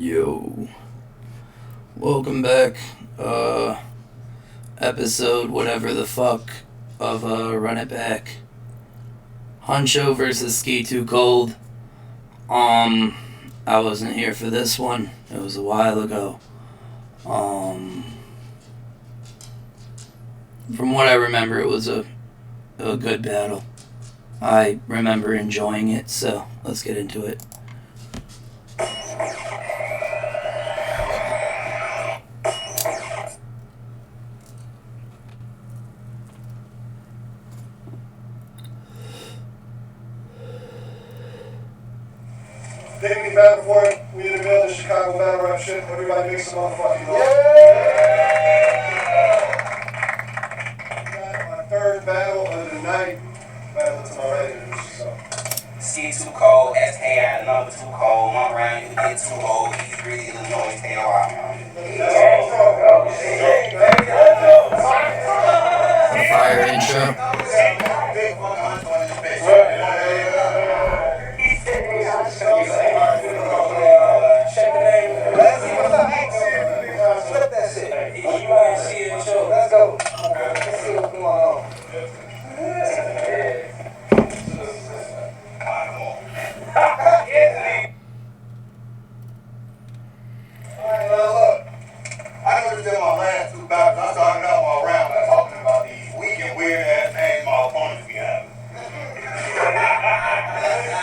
Yo, welcome back. Episode whatever the fuck of Run It Back. Huncho versus Skii2cold. I wasn't here for this one. It was a while ago. From what I remember, it was a good battle. I remember enjoying it, so let's get into it. Taking me back before we did a build the Chicago battle rap shit. Everybody make some motherfucking noise. Got my third battle of the night. Battle to my right. So. Skii2cold, SKI, number 2 cold. One round, you get 2 old. He's really Illinois, stay around. Fire intro. Big fucking Huncho in this bitch. Check the name. Let's see what's up. Flip that shit. You ain't see it, show. Let's go. Let's see what's going on. Alright, look. I know this is my last 2 battles. I started out my round by talking about these weak and weird ass names my opponents be having.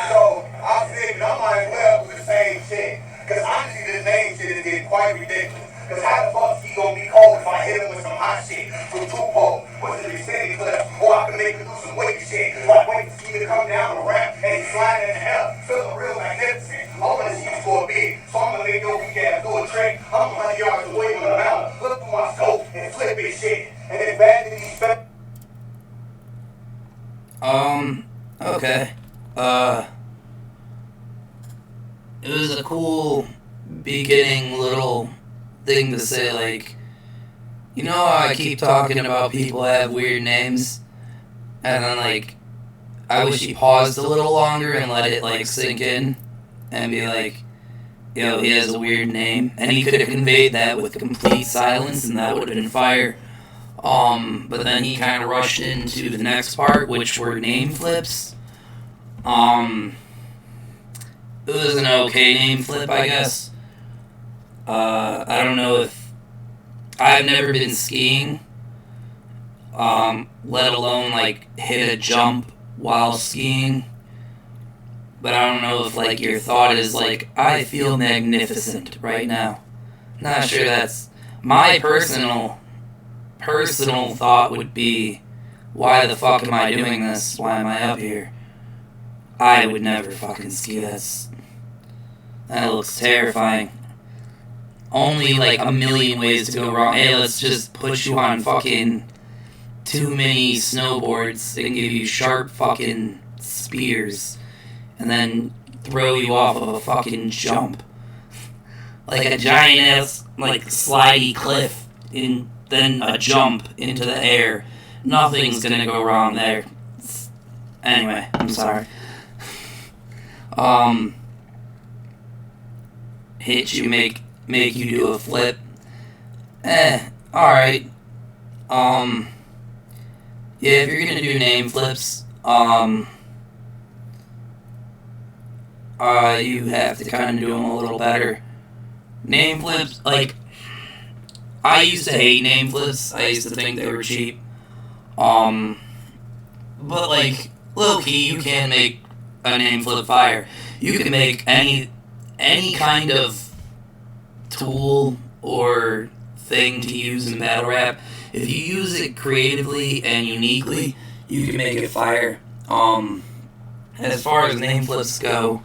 So I figured I might as well do the same shit. Cause honestly, this name shit is getting quite ridiculous. Cause how the fuck he gonna be cold if I hit him with some hot shit from 2 cold? What's the vicinity clip? Or I can make him do some wicked shit. Like wait to see me come down the ramp and he's flying in the hell. Feeling real magnificent. I wanna see you score big. So I'm gonna make your weak ass do a trick. I'm 100 yards away from the mountain. Look through my scope and flip his shit. And then back to these Okay. It was a cool beginning little thing to say, like, you know how I keep talking about people have weird names? And then, like, I wish he paused a little longer and let it, like, sink in and be like, yo, he has a weird name. And he could have conveyed that with complete silence and that would have been fire. But then he kind of rushed into the next part, which were name flips. It was an okay name flip, I guess. I don't know if... I've never been skiing, let alone, like, hit a jump while skiing. But I don't know if, like, your thought is, like, I feel magnificent right now. Not sure that's... My personal thought would be, why the fuck am I doing this? Why am I up here? I would never fucking ski. That looks terrifying. Only like a million ways to go wrong. Hey, let's just put you on fucking too many snowboards and give you sharp fucking spears and then throw you off of a fucking jump. Like a giant ass, like, slidey cliff, and then a jump into the air. Nothing's gonna go wrong there. Anyway, I'm sorry. Hit you, make you do a flip. Alright. Yeah, if you're gonna do name flips, you have to kind of do them a little better. Name flips, like, I used to hate name flips. I used to think they were cheap. But, like, low-key, you can make a name flip fire. You can make any kind of tool or thing to use in battle rap. If you use it creatively and uniquely, you can make it fire. As far as name flips go,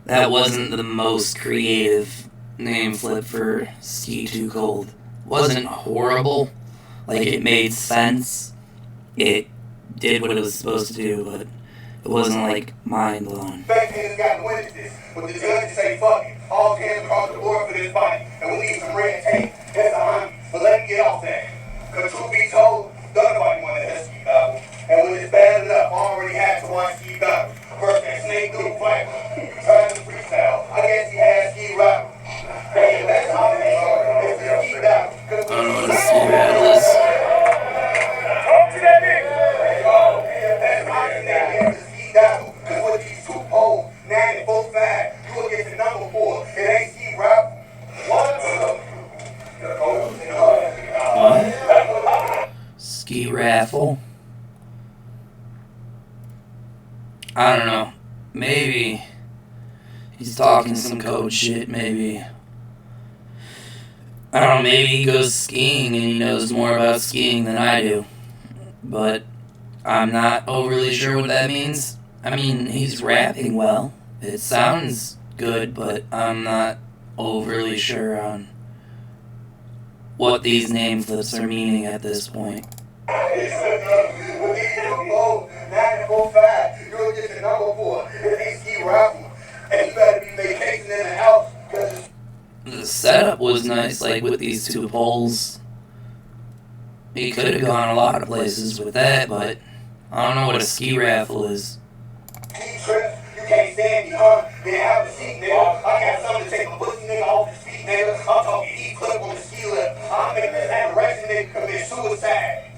that wasn't the most creative name flip for Skii2cold. Wasn't horrible. Like, it made sense. It did what it was supposed to do, but it wasn't, like, mind-blowing. Spectators got witnesses, but the judges say fuck it. All hands across the board for this body, and we need some red tape. That's a hunt, but let me get off that. Cause truth be told, nobody wanted that ski battle. And when it's bad enough, I already had to watch ski battle. First that snake through the fight, trying to freestyle. I guess he had ski rival. wrathful. I don't know. Maybe he's talking some code shit, maybe. I don't know, maybe he goes skiing and he knows more about skiing than I do. But I'm not overly sure what that means. I mean, he's rapping well. It sounds good, but I'm not overly sure on what these name flips are meaning at this point. You'll get your number 4. It's ski raffle. And you better be vacationing in the house because The setup was nice, like with these 2 poles. He could have gone a lot of places with that, but I don't know what a ski raffle is. ski trips, you can't stand me, huh? Then have a seat, nigga. I got something to take my pussy nigga off his feet, nigga. I'm talking E-clip on the ski lift. I'll make this anorexic nigga commit suicide.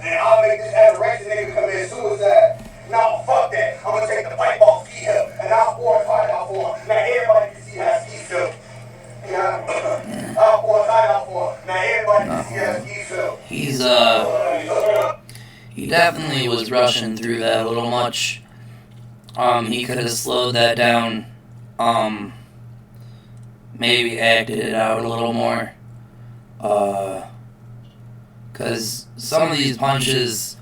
And I'll make this anorexic nigga commit suicide. No, fuck that. I'm gonna take the pipe off ski hip and I'll pour a fight out for him. Now everybody can see how ski feel. Yeah. I'll pour a fight out for him. Now everybody can see how ski feel. He definitely was rushing through that a little much. He could have slowed that down. Maybe acted it out a little more. Cause some of these punches,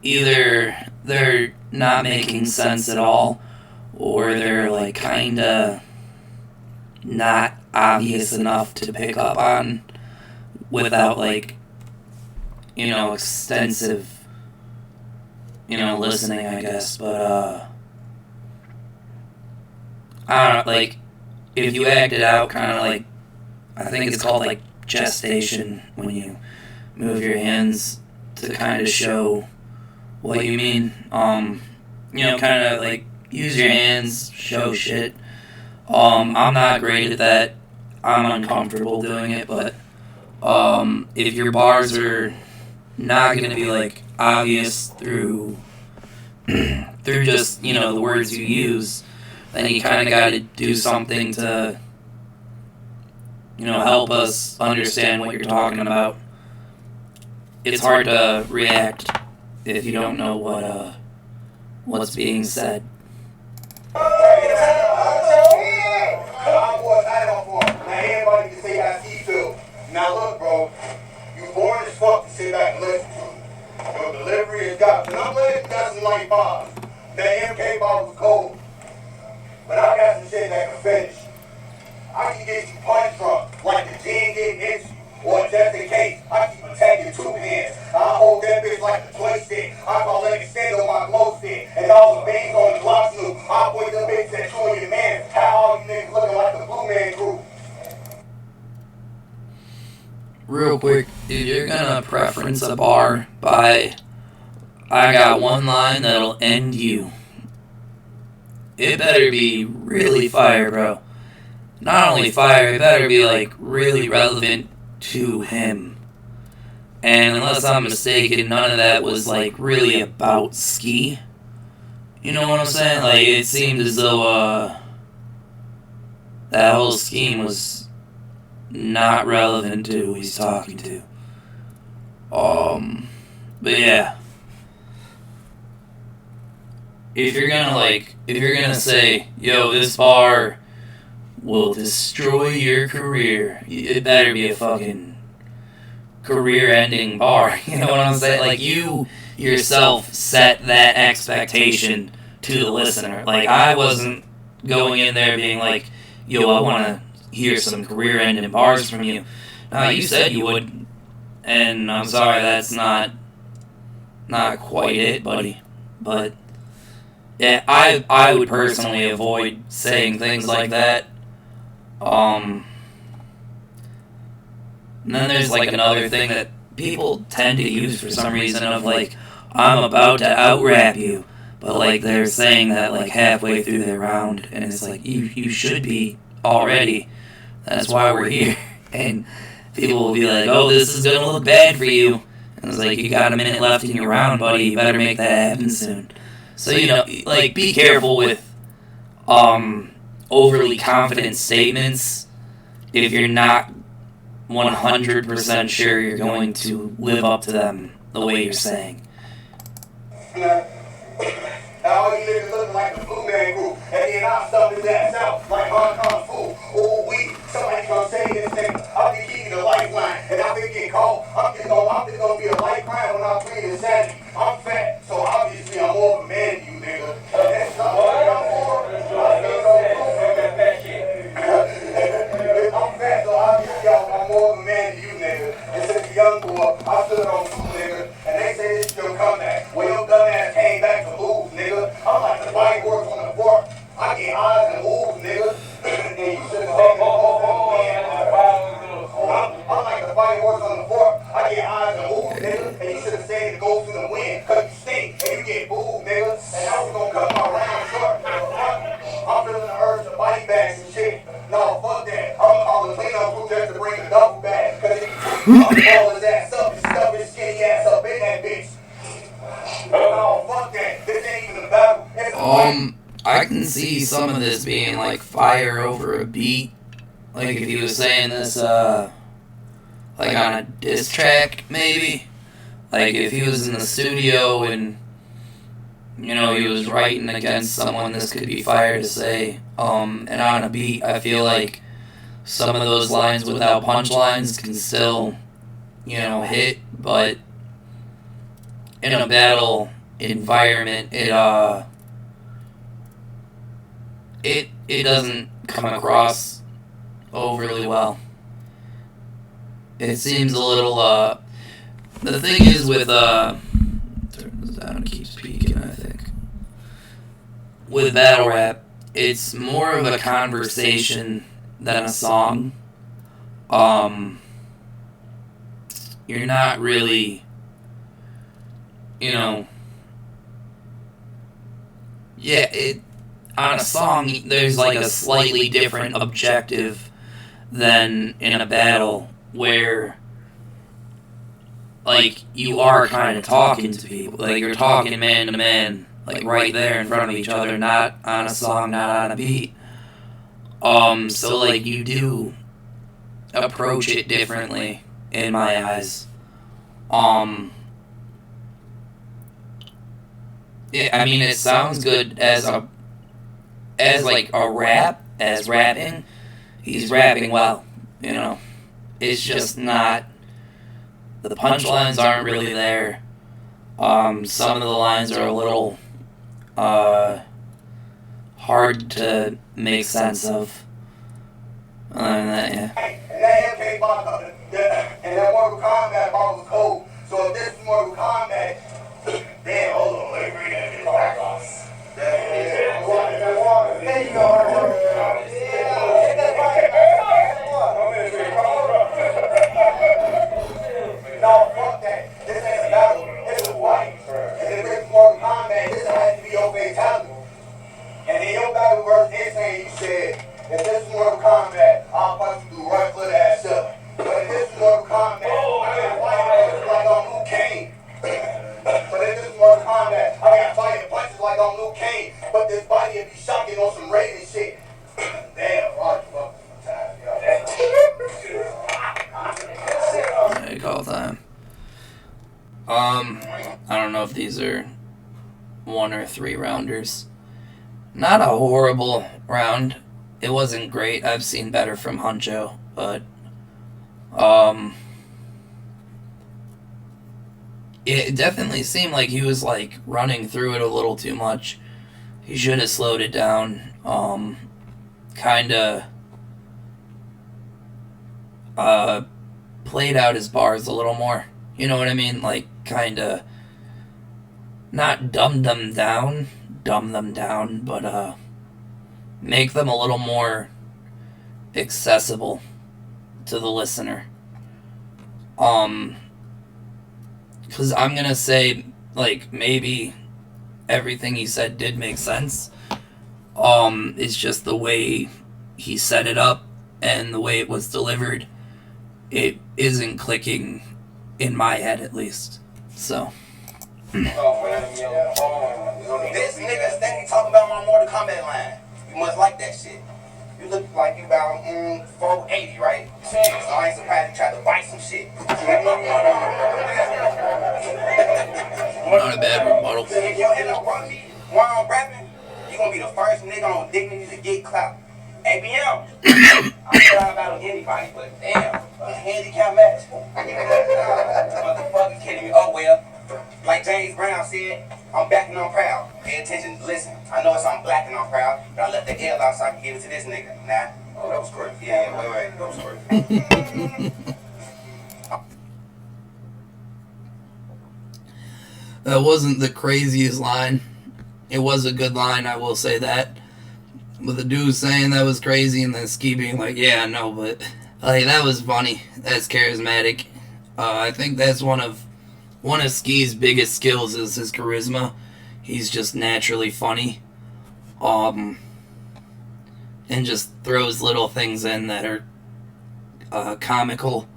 either they're not making sense at all, or they're like kinda not obvious enough to pick up on without like, extensive, listening, I guess. But I don't know, like, if you act it out kind of like, I think it's called like gestation, when you move your hands to kind of show what you mean. Kind of like use your hands, show shit. I'm not great at that. I'm uncomfortable doing it, but if your bars are not gonna be like obvious through just the words you use, then you kind of got to do something to help us understand what you're talking about. It's hard to react if you don't know what's being said. Now everybody can say how ski feel. Now look, bro, you born as fuck to sit back and listen to me. Your delivery is got, and I'm glad you got some light bars. That MK ball was cold, but I got some shit that can finish. I can get you punch drunk, like the gin getting itchy, or just in case, I keep attacking 2 hands. I hold that bitch like a play stick. I call it extend on my glow stick, and all the bangs on the clock snoop. I point them bitches at you and your man. How all you niggas looking like the Blue Man Group. Real quick, if you're gonna preference a bar by I got one line that'll end you, it better be really fire, bro. Not only fire, it better be like really relevant to him. And unless I'm mistaken, none of that was like really about ski. You know what I'm saying? Like, it seemed as though that whole scheme was not relevant to who he's talking to. But yeah. If you're gonna say, yo, this bar will destroy your career, it better be a fucking career-ending bar. You know what I'm saying? Like, you yourself set that expectation to the listener. Like, I wasn't going in there being like, yo, I want to hear some career-ending bars from you. No, you said you would, and I'm sorry, that's not quite it, buddy. But yeah, I would personally avoid saying things like that. And then there's like another thing that people tend to use for some reason of like, I'm about to out-rap you, but like they're saying that like halfway through their round, and it's like, you should be already. That's why we're here. And people will be like, oh, this is gonna look bad for you. And it's like, you got a minute left in your round, buddy, you better make that happen soon. So, like, be careful with overly confident statements if you're not 100% sure you're going to live up to them the way you're saying. All you niggas looking like the Blue Man Group. And then I'll stuff his ass out like Hong Kong food. Ooh, somebody gonna say this thing. I'll be keeping the lifeline. And I'll be getting caught. I'm just gonna be a light crime when I'm clean and sanity. I'm fat, so obviously I'm more of a man than you, nigga. That's something I'm more. I'm fat, so obviously I'm more of a man than you, nigga. And since a young boy, I stood on two, nigga. And they say this is your comeback. Well, your dumb ass came back to lose, nigga. I'm like the white horse on the fork. I get eyes and moves, nigga. And you should have taken the whole thing. I'm like the white horse on the fork. I get eyes and moves, nigga. And you should have said it goes through the wind. Cause you stink and you get booed, nigga. And I was gonna cut my round short. I'm feeling the urge to body bags and shit. No, fuck that. I'm calling cleanup crew just to bring a duffel bag. Cause I'm ball his ass up and stuff his skinny ass up in that bitch. No, fuck that. This ain't even a battle. I can see some of this being like fire over a beat. Like if he was saying this, like on a diss track, maybe. Like if he was in the studio and, you know, he was writing against someone, this could be fire to say. And on a beat, I feel like some of those lines without punchlines can still, you know, hit, but in a battle environment, it doesn't come across overly well. It seems a little, the thing is with, turn this down, it keeps peaking, I think. With battle rap, it's more of a conversation than a song. You're not really, you know, on a song, there's like a slightly different objective than in a battle where, like, you are kind of talking to people. Like, you're talking man to man, like, right there in front of each other, not on a song, not on a beat. So, like, you do approach it differently, in my eyes. Yeah, I mean, it sounds good as rapping. He's rapping well, you know. It's just not, the punchlines aren't really there. Some of the lines are a little hard to make sense of. Other than that, yeah. And that MK box and that Mortal Kombat box was cold. So if this is Mortal Kombat, damn, hold on, let me bring that bitch back off. There you go. No, fuck that. This ain't a battle. This is white. And if this is Mortal Kombat, this has to be your fatality. And in your battle verse, insane, you said, if this is Mortal Kombat, I'll punch you through right foot ass up. But if this is Mortal Kombat, I got fighting punches like I'm Luke Kane. But if this is Mortal Kombat, I got fighting punches like I'm Luke Kane. But this body will be shocking on some Raven shit. Damn, Roger, fuck. Yeah, call time. I don't know if these are 1 or 3 rounders. Not a horrible round. It wasn't great. I've seen better from Huncho, but it definitely seemed like he was like running through it a little too much. He should have slowed it down. Kinda played out his bars a little more. You know what I mean? Like kinda not dumb them down, but make them a little more accessible to the listener. Because I'm gonna say, like, maybe everything he said did make sense. It's just the way he set it up and the way it was delivered, it isn't clicking in my head, at least. So. This nigga steady talking about my Mortal Kombat line. You must like that shit. You look like you about 480, right? So I ain't surprised you tried to bite some shit. Not a bad rebuttal. If you end up running me while I'm rapping, you gonna be the first nigga on Dignity to get clout. ABM. I'm not about anybody, but damn, a handicap match. Motherfucker kidding me. Oh well. Like James Brown said, I'm back and I'm proud. Pay attention, listen. I know it's I'm black and I'm proud, but I left the L out so I can give it to this nigga. Nah. Oh, that was crazy. Yeah, wait. That was crazy. That wasn't the craziest line. It was a good line, I will say that. But the dude saying that was crazy and then Ski being like, yeah, no, but like that was funny. That's charismatic. I think that's one of Ski's biggest skills is his charisma. He's just naturally funny. And just throws little things in that are comical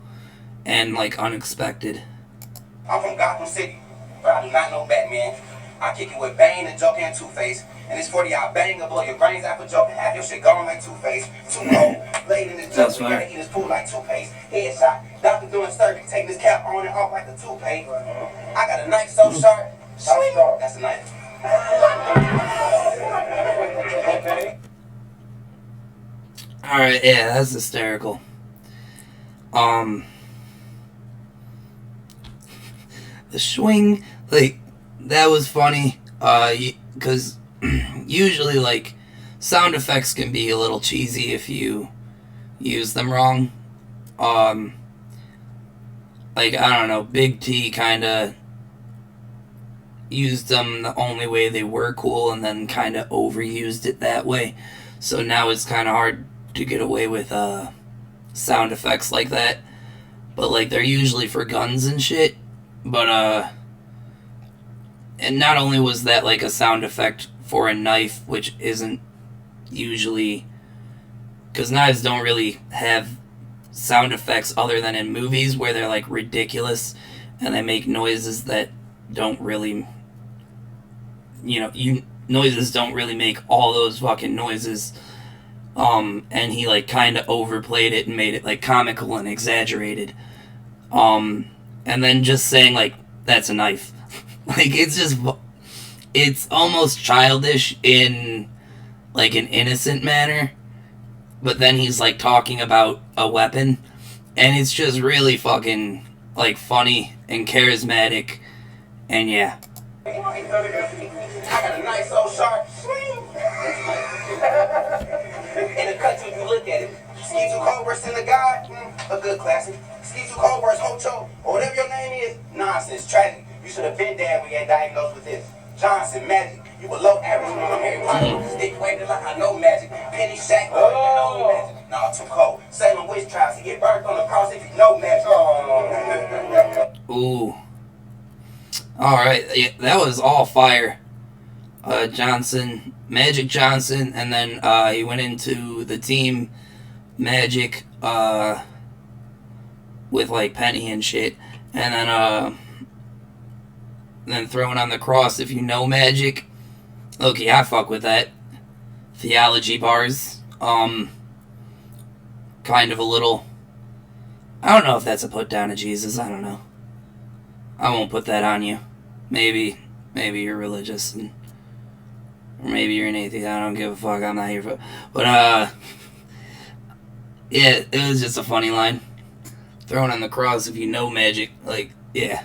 and like unexpected. I'm from Gotham City, but I do not know Batman. I kick it with Bane and Joker and Two-Face. And it's 40 out bang or blow your brains out for Joker. Have your shit going like Two-Face. Too cold, laid in the Joker. You gotta eat his pool like Two-Face. Headshot, doctor doing surgery, taking his cap on and off like a toupee. I got a knife so sharp, swing. That's a knife. Alright, yeah, that's hysterical. The swing, like, that was funny, because usually, like, sound effects can be a little cheesy if you use them wrong. Like, I don't know, Big T kinda used them the only way they were cool and then kinda overused it that way. So now it's kinda hard to get away with, sound effects like that. But, like, they're usually for guns and shit. But, and not only was that, like, a sound effect for a knife, which isn't usually... Because knives don't really have sound effects other than in movies where they're, like, ridiculous. And they make noises that don't really... You know, noises don't really make all those fucking noises. And he, like, kind of overplayed it and made it, like, comical and exaggerated. And then just saying, like, that's a knife. Like, it's just... It's almost childish in, like, an innocent manner. But then he's, like, talking about a weapon. And it's just really fucking, like, funny and charismatic. And, yeah. I got a knife so sharp, swing. In the cut, if you look at it, Skii2cold versus the guy, a good classic. Skii2cold versus Huncho, or whatever your name is, nonsense, tragic. You should have been dead when you got diagnosed with this. Johnson, magic. You below average when I'm Harry Potter. Stick waving like I know magic. Penny Shack, I know magic. Nah, too cold. Salem witch trials, he get burnt on the cross if you know magic. Ooh. Alright, yeah, that was all fire. Johnson, Magic Johnson, and then he went into the team Magic with like Penny and shit, and then throwing on the cross if you know Magic. Okay, I fuck with that. Theology bars. Kind of a little... I don't know if that's a put down of Jesus, I don't know. I won't put that on you. Maybe you're religious, or maybe you're an atheist. I don't give a fuck. I'm not here for. But yeah, it was just a funny line. Throwing on the cross if you know Magic, like, yeah,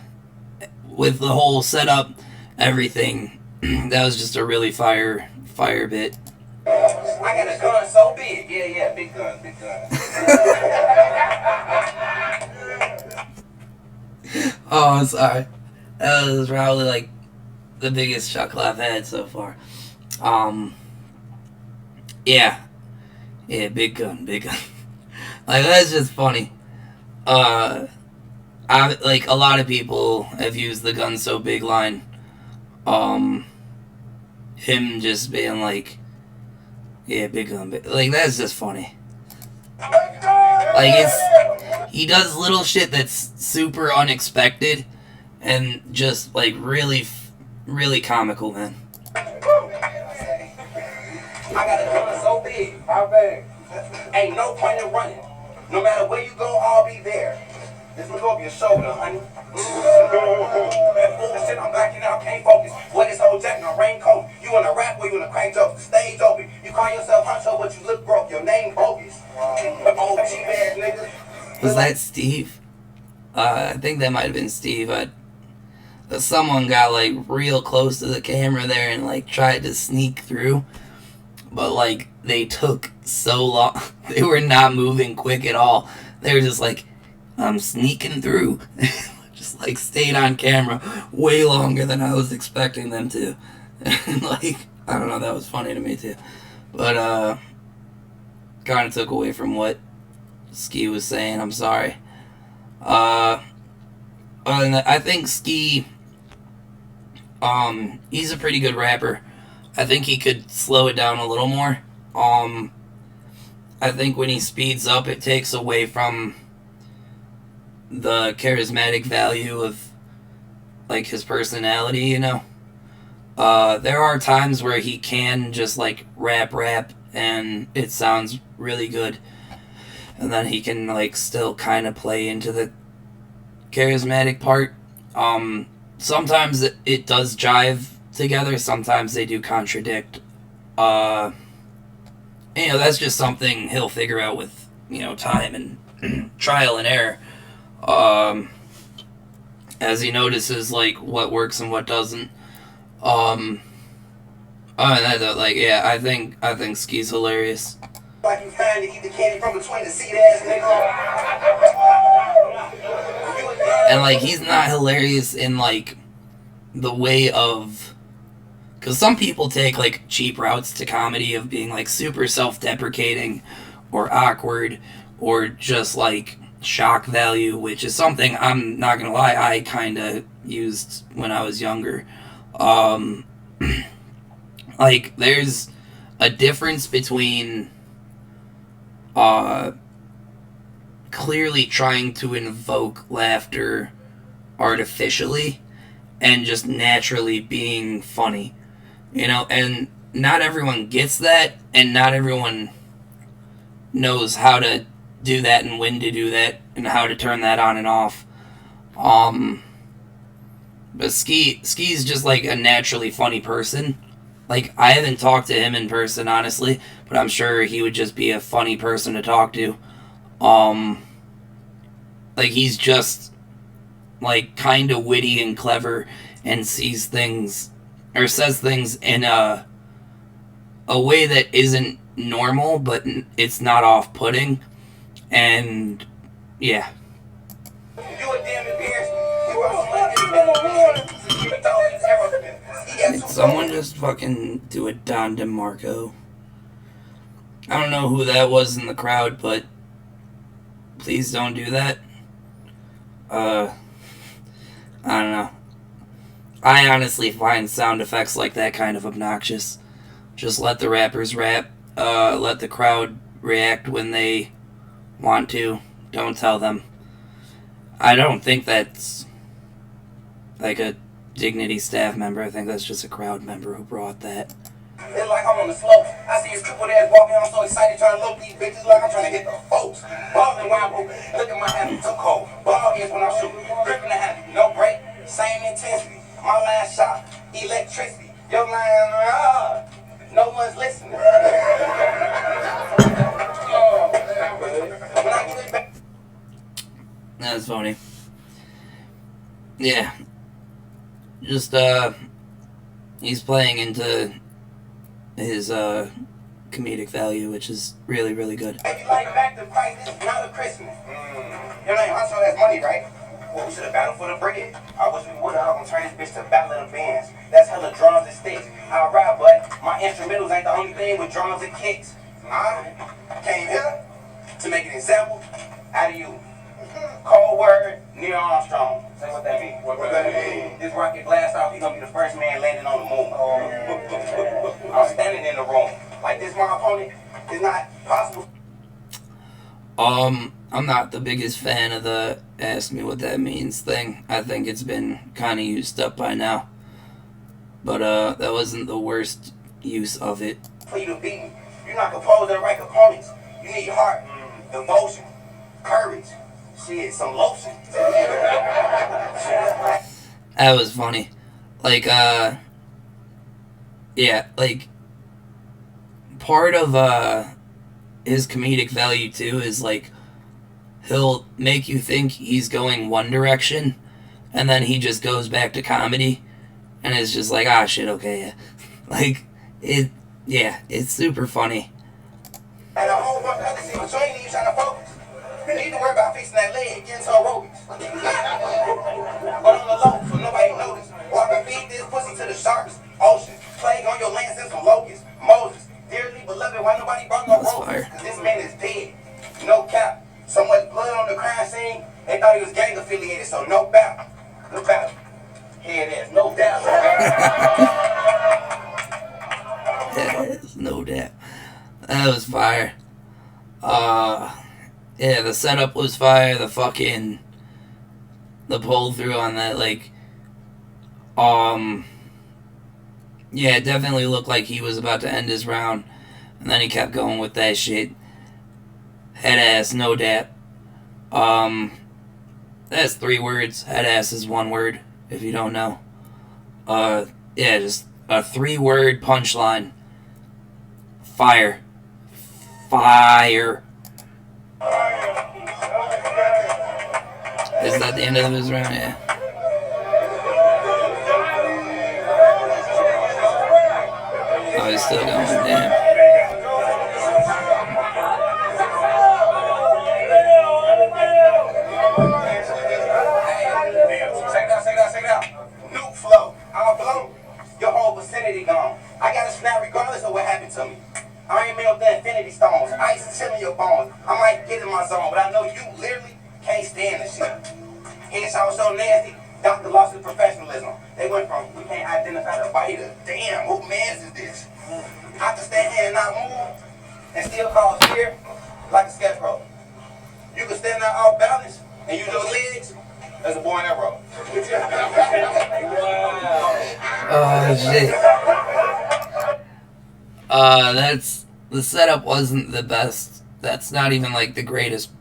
with the whole setup, everything. That was just a really fire bit. I got a gun so big. Yeah, big gun. Oh, I'm sorry. That was probably like the biggest chuckle I've had so far. Yeah, big gun. Like, that's just funny. I like a lot of people have used the gun so big line. Him just being like, yeah, big gun, like, that's just funny. Like, he does little shit that's super unexpected and just, like, really comical, man. I got a gun so big. How big? Ain't no point in running. No matter where you go, I'll be there. This look over your shoulder, honey. Man, bullshit, I'm blacking out, can't focus. What is whole jacket and a raincoat? You in a rap or you in a crank joke? The stage open. You call yourself Huncho, but you look broke. Your name bogus. Old cheap ass nigga. Was that Steve? I think that might have been Steve. Someone got like real close to the camera there and like tried to sneak through, but like they took so long. They were not moving quick at all. They were just like, I'm sneaking through. Just like stayed on camera way longer than I was expecting them to. And like, I don't know, that was funny to me too. But kind of took away from what Ski was saying. I'm sorry. Other than that, I think Ski, he's a pretty good rapper. I think he could slow it down a little more. I think when he speeds up, it takes away from the charismatic value of like his personality, you know. There are times where he can just like rap and it sounds really good, and then he can like still kind of play into the charismatic part. Sometimes it does jive together, sometimes they do contradict. You know, that's just something he'll figure out with, you know, time and trial and error. As he notices like what works and what doesn't. Like, yeah, I think Ski's hilarious. Like you trying to keep the candy from between the seat ass nigga. And like he's not hilarious in like the way of, because some people take like cheap routes to comedy of being like super self-deprecating or awkward or just like shock value, which is something I'm not gonna lie I kind of used when I was younger. Like there's a difference between clearly trying to invoke laughter artificially and just naturally being funny, you know, and not everyone gets that, and not everyone knows how to do that and when to do that and how to turn that on and off. But Ski's just like a naturally funny person. Like, I haven't talked to him in person, honestly, but I'm sure he would just be a funny person to talk to. Like, he's just, like, kind of witty and clever and sees things, or says things in a way that isn't normal, but it's not off-putting. And, yeah. Did someone just fucking do a Don DeMarco? I don't know who that was in the crowd, but please don't do that. I don't know. I honestly find sound effects like that kind of obnoxious. Just let the rappers rap. Let the crowd react when they want to. Don't tell them. I don't think that's like a Dignity staff member. I think that's just a crowd member who brought that. It's like I'm on the slope. I see his crippled ass walking. I'm so excited trying to look these bitches like I'm trying to hit the folks. Ball and wamble. Look at my hand, too cold. Ball is when I shoot. Gripping the handle. No break. Same intensity. My last shot. Electricity. Your line. No one's listening. When I get it back. That's funny. Yeah. Just, he's playing into his, comedic value, which is really, really good. If you like back to Christ, this is not a Christmas. Your name Huncho, that's money, right? Well, we should have battled for the bread. I wish we would have. I'm gonna turn this bitch to battle of the bands. That's hella drums and sticks. I'll rap, but my instrumentals ain't the only thing with drums and kicks. I came here to make an example out of you. Cold word, Neil Armstrong. Say what that means. What that mean? This rocket blast off, he's gonna be the first man landing on the moon. I'm standing in the room. Like this, my opponent is not possible. I'm not the biggest fan of the ask me what that means thing. I think it's been kind of used up by now. But, that wasn't the worst use of it. For you to beat me, you're not composed of the right components. You need heart, devotion, courage, shit, some lotion. That was funny. Like, yeah, like, part of, his comedic value, too, is, like, he'll make you think he's going one direction, and then he just goes back to comedy, and it's just like, ah, shit, okay, yeah. Like, it's super funny. And a whole bunch of other shit, so you ain't even trying to focus. You need to worry about fixing that leg, getting to aerobics. But on the low, so nobody notice. Or I can feed this pussy to the sharks, ocean, plague on your land, send some locusts, Moses, dearly beloved, why nobody brought no roses? Cause this man is dead, no cap. So much blood on the crime scene, they thought he was gang affiliated, so no doubt. No doubt. Here it is, no doubt. No doubt. That was fire. Yeah, the setup was fire. The pull through on that, like, yeah, it definitely looked like he was about to end his round, and then he kept going with that shit. Head ass, no doubt. That's 3 words. Head ass is 1 word, if you don't know. Yeah, just a 3-word punchline. Fire. Fire. Is that the end of his round? Yeah. Oh, he's still going. Damn. Check it out. New flow. I'm blown. Your whole vicinity gone. I got a snap regardless of what happened to me. I ain't made up the infinity stones. Ice chilling your bones. I might get in my zone, but I know you literally can't stand the shit. Headshot was so nasty, doctor lost his professionalism. They went from, we can't identify the biter. Damn, who mans is this? I can stand here and not move and still cause fear like a scarecrow. You can stand there off balance and use your legs as a boy and arrow. Oh, shit. That's, the setup wasn't the best. That's not even, like, the greatest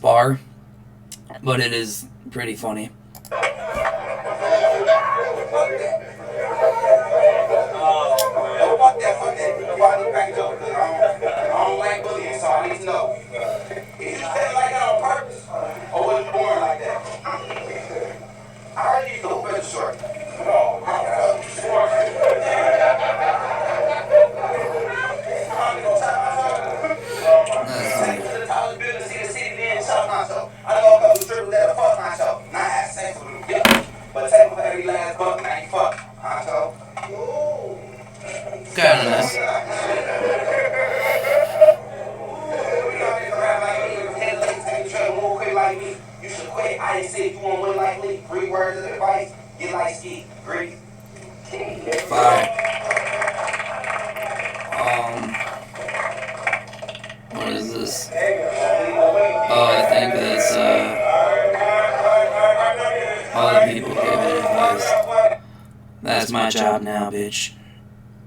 bar, but it is pretty funny. I don't like bullying, so I need to know. Is he saying like that on purpose, or was he born like that? I heard he's the hoop at the short. I know a couple strippers that fuck Huncho. Not have sex with them, yeah. But take for every last buck, now you fuck Huncho. Kind of nice. You should quit. I didn't say you won't win like me. 3 words of advice. Get like Skii. Great. Fire. What is this? Oh, I think that's, other people give it advice. That's my job now, bitch.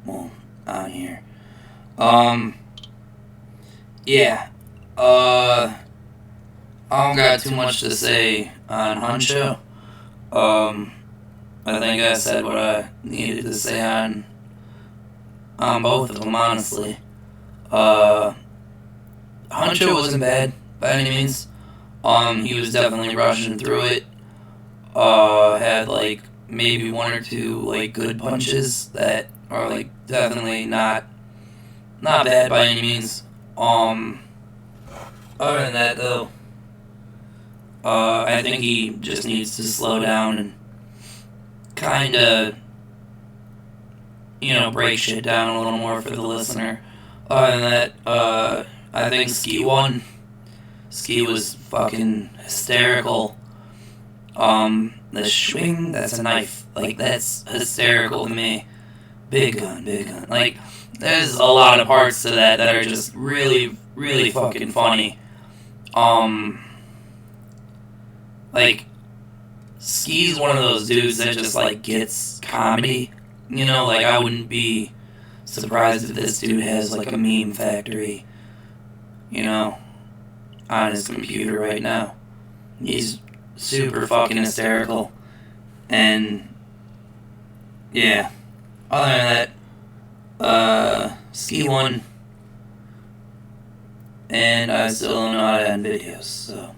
Well, on here. Yeah. I don't got too much to say on Huncho. I think I said what I needed to say on both of them, honestly. Huncho wasn't bad by any means. He was definitely rushing through it. Had like maybe 1 or 2 like good punches that are like definitely not bad by any means. Other than that though, I think he just needs to slow down and kind of, break shit down a little more for the listener. Other than that, I think Skii won. Skii was fucking hysterical. The swing, that's a knife. Like, that's hysterical to me. Big gun. Like, there's a lot of parts to that are just really, really fucking funny. Like, Ski's one of those dudes that just, like, gets comedy. Like, I wouldn't be surprised if this dude has, like, a meme factory you know, on his computer right now. He's super fucking hysterical. And, yeah. Other than that, Ski won. And I still don't know how to end videos, so.